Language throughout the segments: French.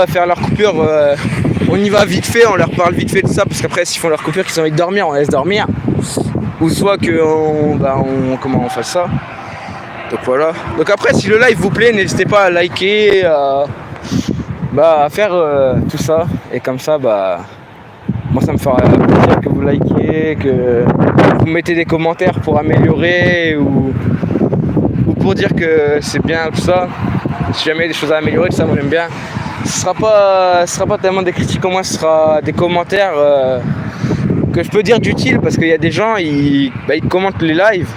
faire leur coupure, on y va vite fait, on leur parle vite fait de ça, parce qu'après s'ils font leur coupure, qu'ils ont envie de dormir, on laisse dormir. Ou soit qu'on on fasse ça. Donc voilà. Donc après, si le live vous plaît, n'hésitez pas à liker, à faire tout ça. Et comme ça, moi ça me fera plaisir que vous likez, que vous mettez des commentaires pour améliorer ou pour dire que c'est bien tout ça. Si jamais il y a des choses à améliorer, tout ça, moi j'aime bien. Ce sera pas tellement des critiques au moins, ce sera des commentaires que je peux dire d'utile, parce qu'il y a des gens, ils commentent les lives,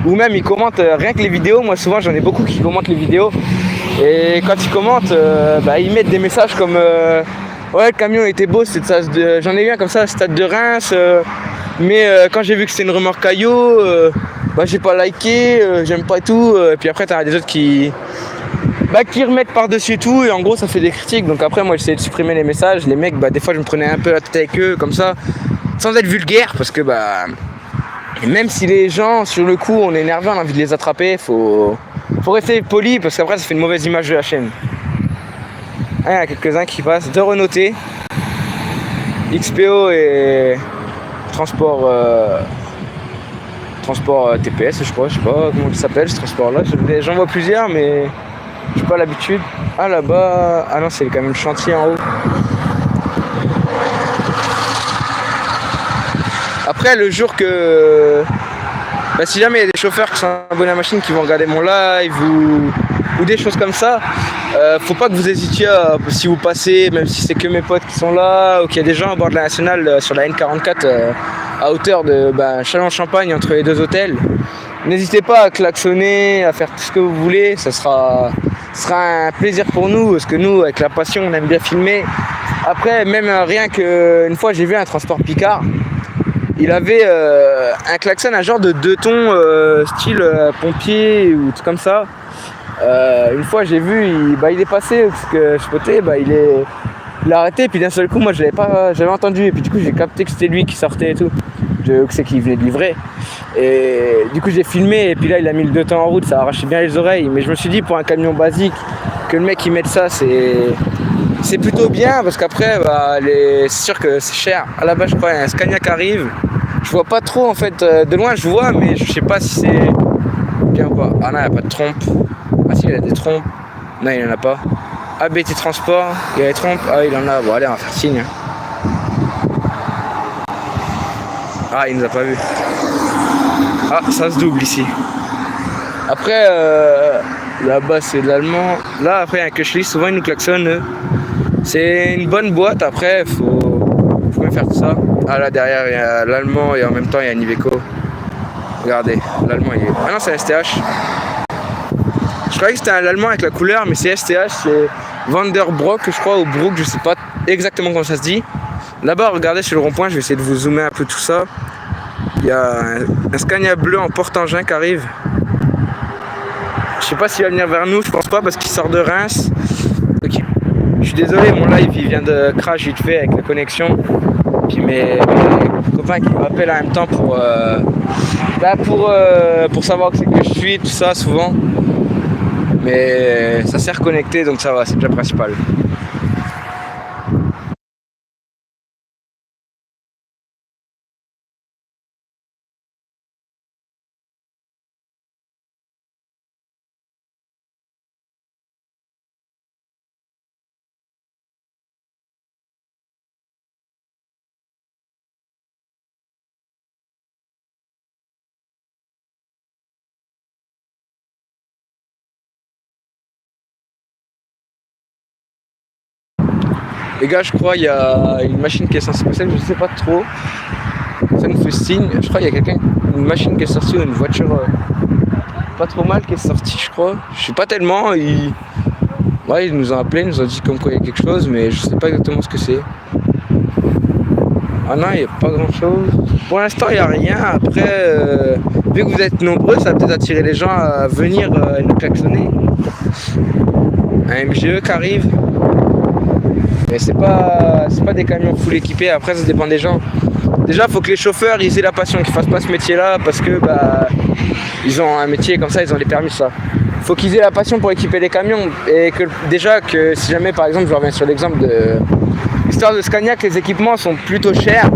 ou même ils commentent rien que les vidéos. Moi souvent j'en ai beaucoup qui commentent les vidéos, et quand ils commentent, ils mettent des messages comme ouais, le camion était beau, j'en ai eu un comme ça, stade de Reims, mais quand j'ai vu que c'était une remorque caillou, j'ai pas liké, j'aime pas et tout, et puis après t'as des autres qui remettent par-dessus tout, et en gros ça fait des critiques. Donc après moi j'essayais de supprimer les messages. Les mecs, des fois je me prenais un peu la tête avec eux comme ça, sans être vulgaire, parce que et même si les gens sur le coup on est énervé, on a envie de les attraper, faut rester poli, parce qu'après ça fait une mauvaise image de la chaîne. Il y en a quelques-uns qui passent, de Renaulté, XPO et transport TPS, je crois, je sais pas comment il s'appelle ce transport là, j'en vois plusieurs mais j'ai pas l'habitude. Ah là-bas, ah non, c'est quand même le chantier en haut. Après, le jour que si jamais il y a des chauffeurs qui sont abonnés à la machine qui vont regarder mon live ou des choses comme ça, faut pas que vous hésitiez si vous passez, même si c'est que mes potes qui sont là, ou qu'il y a des gens à bord de la nationale sur la N44 à hauteur de Châlons-Champagne, entre les deux hôtels. N'hésitez pas à klaxonner, à faire tout ce que vous voulez, ce sera un plaisir pour nous, parce que nous, avec la passion, on aime bien filmer. Après, même rien qu'une fois, j'ai vu un transport Picard, il avait un klaxon, un genre de 2 tons, style pompier ou tout comme ça. Une fois, j'ai vu, il est passé, parce que je potais, il a arrêté, puis d'un seul coup, moi, j'avais entendu, et puis du coup, j'ai capté que c'était lui qui sortait et tout. Que c'est qu'il venait de livrer, et du coup j'ai filmé, et puis là il a mis le 2 temps en route, ça arrachait bien les oreilles, mais je me suis dit pour un camion basique que le mec il mette ça, c'est plutôt bien, parce qu'après c'est sûr que c'est cher. À la base je crois il y a un Scania qui arrive, je vois pas trop en fait, de loin je vois, mais je sais pas si c'est bien ou pas. Ah non, il n'y a pas de trompe. Ah si, il y a des trompes. Non, il en a pas. ABT Transport, il y a les trompes. Ah, il en a. Bon allez, on va faire signe. Ah, il nous a pas vu. Ah, ça se double ici. Après, là-bas c'est de l'allemand. Là, après, il y a un Köchli, souvent ils nous klaxonnent. C'est une bonne boîte, après, faut même faire tout ça. Ah, là derrière, il y a l'allemand et en même temps, il y a un Iveco. Regardez, l'allemand, il est. Ah non, c'est un STH. Je croyais que c'était un allemand avec la couleur, mais c'est STH, c'est Vanderbroek, je crois, ou Broek, je sais pas exactement comment ça se dit. Là-bas, regardez sur le rond-point, je vais essayer de vous zoomer un peu tout ça. Il y a un Scania bleu en porte-engin qui arrive. Je sais pas s'il va venir vers nous, je pense pas, parce qu'il sort de Reims. Donc, je suis désolé, mon live il vient de crash vite fait avec la connexion. Puis mes copains qui m'appellent en même temps pour savoir que c'est que je suis, tout ça souvent. Mais ça s'est reconnecté, donc ça va, c'est déjà le principal. Les gars, je crois il y a une machine qui est censée passer, je sais pas trop. Ça nous fait signe. Je crois qu'il y a une machine qui est sortie, ou une voiture pas trop mal qui est sortie, je crois. Je sais pas tellement. Ils nous ont appelé, ils nous ont dit comme quoi il y a quelque chose, mais je sais pas exactement ce que c'est. Ah non, il n'y a pas grand chose. Pour l'instant, il n'y a rien. Après, vu que vous êtes nombreux, ça va peut-être attirer les gens à venir nous klaxonner. Un MGE qui arrive. Mais c'est pas des camions full équipés. Après, ça dépend des gens. Déjà, il faut que les chauffeurs ils aient la passion, qu'ils fassent pas ce métier-là, parce que ils ont un métier comme ça, ils ont les permis, ça. faut qu'ils aient la passion pour équiper les camions. Et que déjà que si jamais par exemple je reviens sur l'exemple de l'histoire de Scania, que les équipements sont plutôt chers.